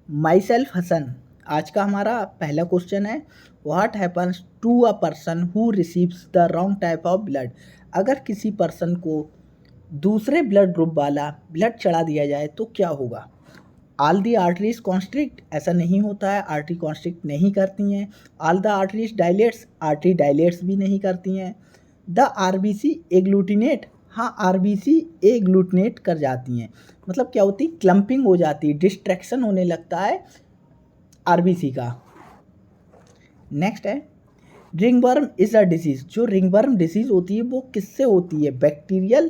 My self Hasan. आज का हमारा पहला क्वेश्चन है, what happens to a person who receives the wrong type of blood. अगर किसी पर्सन को दूसरे ब्लड ग्रुप वाला ब्लड चढ़ा दिया जाए तो क्या होगा। ऑल दी आर्टरीज कॉन्स्ट्रिक्ट, ऐसा नहीं होता है, आर्टरी कॉन्स्ट्रिक्ट नहीं करती हैं। All the arteries dilates, artery dilates भी नहीं करती हैं। द आरबीसी एग्लूटिनेट, हाँ आरबीसी एग्लूटिनेट कर जाती हैं, मतलब क्या होती, क्लम्पिंग हो जाती है, डिस्ट्रैक्शन होने लगता है आरबीसी का। नेक्स्ट है, रिंगवर्म इज अ डिसीज। जो रिंगवर्म डिसीज होती है वो किससे होती है, बैक्टीरियल,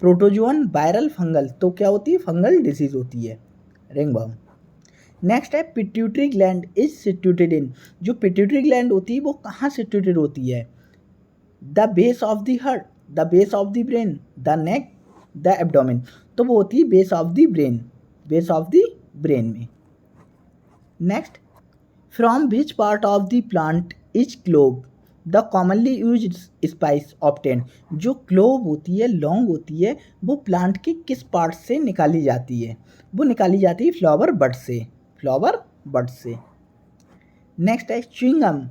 प्रोटोजोअन, वायरल, फंगल। तो क्या होती है, फंगल डिसीज होती है रिंगवर्म। नेक्स्ट है, पिट्यूटरी ग्लैंड इज सिट्यूटेड इन। जो पिट्यूटरी ग्लैंड होती है वो कहाँ सिट्यूटेड होती है, the base of the heart, the base of the brain, the neck, the abdomen. तो वो होती है base of the brain, base of the brain में। Next, from which part of the plant is clove the commonly use spice obtain. जो clove होती है, लौंग होती है, वो प्लांट के किस पार्ट से निकाली जाती है, वो निकाली जाती है फ्लावर बड से, फ्लावर बड से। नेक्स्ट है, chewing gum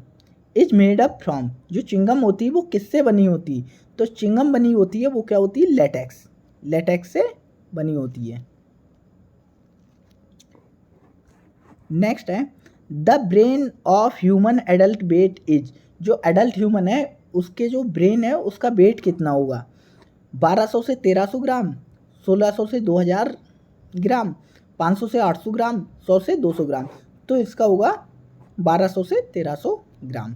is made up from. जो च्युइंगम होती है वो किससे बनी होती है, तो च्युइंगम बनी होती है वो क्या होती है, लेटेक्स, लेटेक्स से बनी होती है। नेक्स्ट है, the brain of human adult weight is. जो एडल्ट ह्यूमन है उसके जो ब्रेन है उसका वेट कितना होगा, 1200 से 1300 ग्राम, 1600 से 2000 ग्राम, 500 से 800 ग्राम, 100 से 200 ग्राम। तो इसका होगा 1200 से 1300 ग्राम।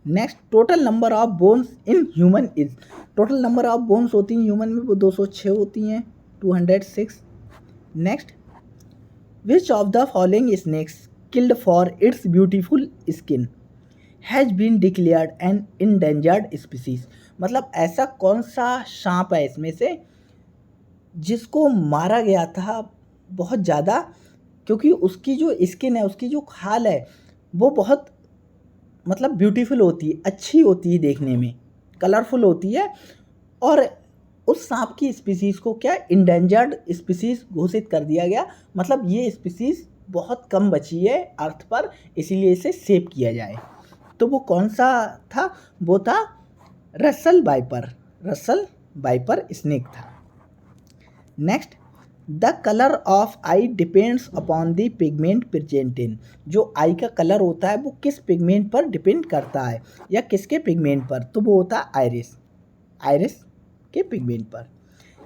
Next, total number of bones in human is. Total number of bones होती हैं ह्यूमन में वो 206 होती हैं, 206। Next, which of the following snakes killed for its beautiful skin has been declared an endangered species. मतलब ऐसा कौन सा सांप है इसमें से जिसको मारा गया था बहुत ज़्यादा, क्योंकि उसकी जो स्किन है, उसकी जो खाल है वो बहुत मतलब ब्यूटीफुल होती है, अच्छी होती है देखने में, कलरफुल होती है। और उस सांप की स्पीसीज़ को क्या इंडेंजर्ड स्पीसीज़ घोषित कर दिया गया, मतलब ये स्पीसीज़ बहुत कम बची है अर्थ पर, इसीलिए इसे सेव किया जाए। तो वो कौन सा था, वो था Russell viper, Russell viper snake था। Next, the colour of eye depends upon the pigment present in. जो आई का कलर होता है वो किस पिगमेंट पर डिपेंड करता है या किसके पिगमेंट पर, तो वो होता है आयरिस, आयरिस के पिगमेंट पर।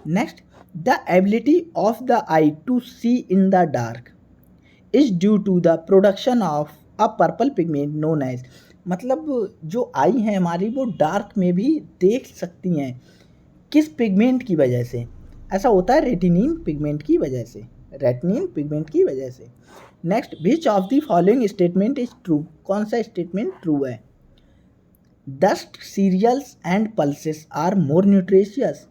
Next, the ability of the eye to see in the dark is due to the production of a purple pigment known as. मतलब जो आई है हमारी वो डार्क में भी देख सकती हैं, किस पिगमेंट की वजह से, ऐसा होता है रेटिनिन पिगमेंट की वजह से, रेटिनिन पिगमेंट की वजह से। Next, which of the following statement is true. कौन सा स्टेटमेंट ट्रू है, dust cereals and pulses are more nutritious,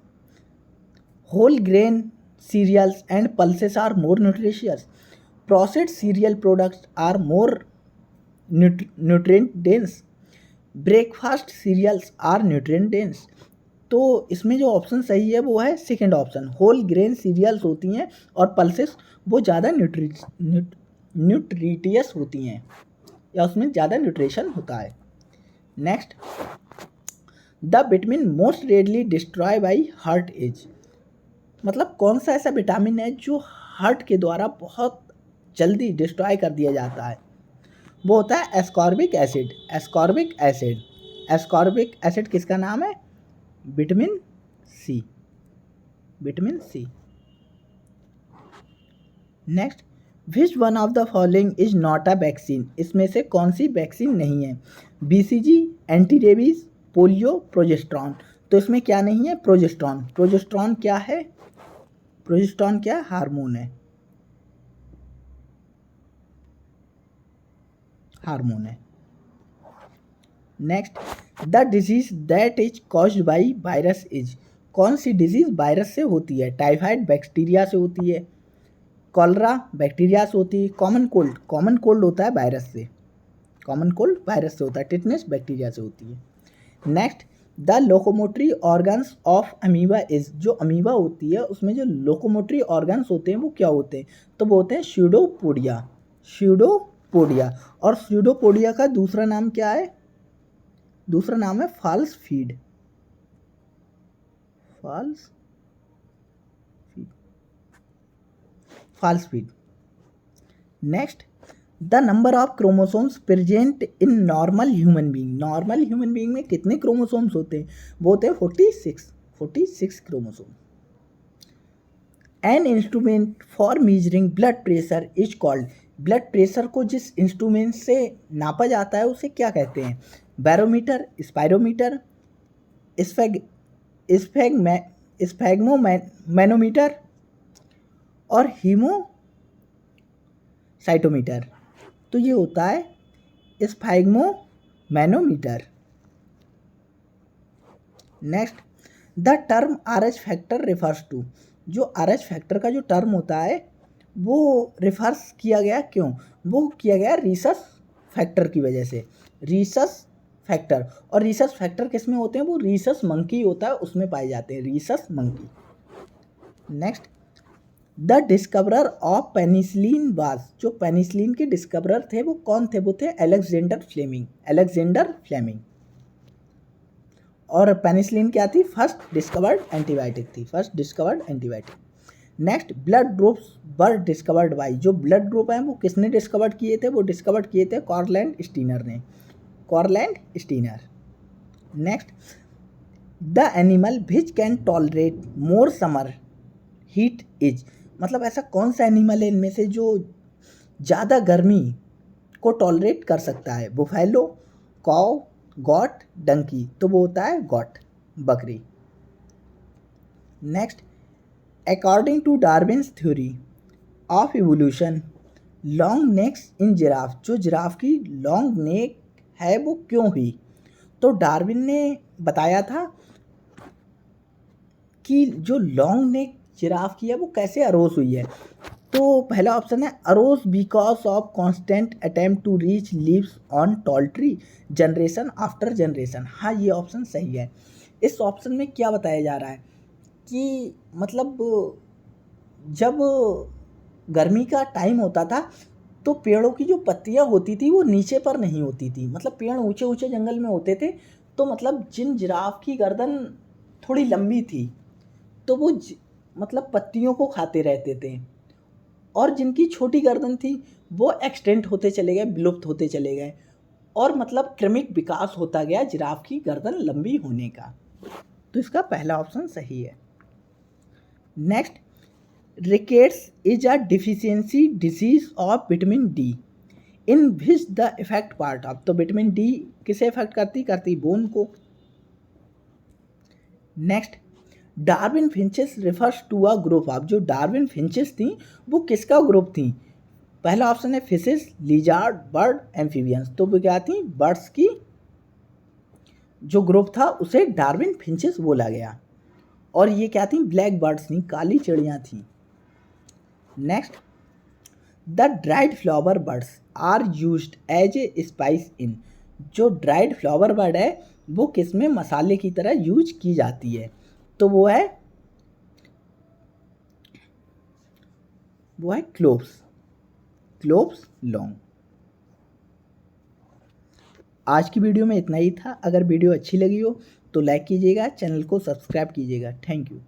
whole grain cereals and pulses are more nutritious, processed cereal products are more nutrient dense, breakfast cereals are nutrient dense. तो इसमें जो option सही है वो है second option, whole grain cereals होती हैं और पल्सेस वो ज़्यादा न्यूट्रिटियस होती हैं या उसमें ज़्यादा न्यूट्रिशन होता है। Next, the vitamin most readily destroy by heart is. मतलब कौन सा ऐसा विटामिन है जो हार्ट के द्वारा बहुत जल्दी डिस्ट्रॉय कर दिया जाता है, वो होता है ascorbic acid, ascorbic acid. Ascorbic acid किसका नाम है, vitamin C, vitamin C. Next, which one of the following is not a vaccine. इसमें से कौन सी वैक्सीन नहीं है, BCG, anti rabies, polio, progesterone. तो इसमें क्या नहीं है, प्रोजेस्ट्रॉन। प्रोजेस्ट्रॉन क्या है, प्रोजेस्ट्रॉन क्या हार्मोन है, हार्मोन है। Next, the disease that is caused by virus is. कौन सी डिजीज वायरस से होती है, टाइफाइड बैक्टीरिया से होती है, कॉलरा बैक्टीरिया से होती है, कॉमन कोल्ड, कॉमन कोल्ड होता है वायरस से, कॉमन कोल्ड वायरस से होता है, टिटनेस बैक्टीरिया से होती है। Next, the locomotory organs of amoeba is, जो अमीबा होती है उसमें जो लोकोमोटरी ऑर्गन्स होते हैं वो क्या होते हैं, तो वो होते हैं स्यूडोपोडिया, स्यूडोपोडिया। और स्यूडोपोडिया का दूसरा नाम क्या है, दूसरा नाम है false feed, false feed. Next, the number of chromosomes present in normal human being, normal human being में कितने क्रोमोसोम्स होते हैं, वो होते हैं 46 chromosome. An instrument for measuring blood pressure is called, blood pressure को जिस इंस्ट्रूमेंट से नापा जाता है उसे क्या कहते हैं, बैरोमीटर, स्पायरोमीटर, स्फैग्मोमैनोमीटर और हीमोसाइटोमीटर। तो ये होता है sphygmomanometer. Next, the term RH factor refers to, जो RH फैक्टर का जो टर्म होता है वो रिफर्स किया गया क्यों, वो किया गया रीसस फैक्टर की वजह से, रीसस फैक्टर। और रीसस फैक्टर किस में होते हैं, वो रीसस मंकी होता है उसमें पाए जाते हैं, Rhesus monkey. Next, the discoverer of penicillin was, जो पेनिसिलिन के डिस्कवरर थे वो कौन थे, वो थे अलेक्जेंडर फ्लेमिंग। और पेनिसिलिन क्या थी, फर्स्ट डिस्कवर्ड एंटीबायोटिक थी, first discovered antibiotic. Next, blood groups were discovered by, जो ब्लड ग्रुप हैं वो किसने डिस्कवर्ड किए थे, वो डिस्कवर्ड किए थे कॉरलैंड स्टीनर ने, Karl Landsteiner. Next, the animal which can tolerate more summer heat is, मतलब ऐसा कौन सा एनिमल है इनमें से जो ज़्यादा गर्मी को टॉलरेट कर सकता है, बुफेलो, काउ, गॉट, डंकी, तो वो होता है गॉट, बकरी। Next, according to Darwin's theory of evolution long necks in giraffe, जो जिराफ की लॉन्ग नेक है वो क्यों हुई, तो डार्विन ने बताया था कि जो लॉन्ग नेक जिराफ की है वो कैसे अरोज हुई है, तो पहला ऑप्शन है arose because of constant attempt to reach leaves on tall tree generation after generation. हाँ, ये ऑप्शन सही है। इस ऑप्शन में क्या बताया जा रहा है कि मतलब जब गर्मी का टाइम होता था तो पेड़ों की जो पत्तियां होती थी वो नीचे पर नहीं होती थी, मतलब पेड़ ऊंचे ऊंचे जंगल में होते थे, तो मतलब जिन जिराफ की गर्दन थोड़ी लंबी थी तो वो मतलब पत्तियों को खाते रहते थे, और जिनकी छोटी गर्दन थी वो एक्सटेंट होते चले गए, विलुप्त होते चले गए, और मतलब क्रमिक विकास होता गया जिराफ की गर्दन लंबी होने का। तो इसका पहला ऑप्शन सही है। Next, rickets is a deficiency disease of vitamin D in which the effect part of, तो विटामिन डी किसे इफेक्ट करती बोन को। Next, Darwin finches refers to a group of, जो डार्विन फिंचेस थी वो किसका ग्रुप थी, पहला ऑप्शन है फिशेस, लिजार्ड, बर्ड, एम्फीबियंस, तो वो क्या थी, बर्ड्स की जो ग्रुप था उसे डार्विन फिंचेस बोला गया, और ये क्या थी, ब्लैक बर्ड्स थी, काली चिड़ियाँ थी। Next, the dried flower buds are used as a spice in, जो ड्राइड फ्लावर बर्ड है वो किस में मसाले की तरह यूज की जाती है, तो वो है क्लोव्स लॉन्ग। आज की वीडियो में इतना ही था। अगर वीडियो अच्छी लगी हो तो लाइक कीजिएगा, चैनल को सब्सक्राइब कीजिएगा। Thank you.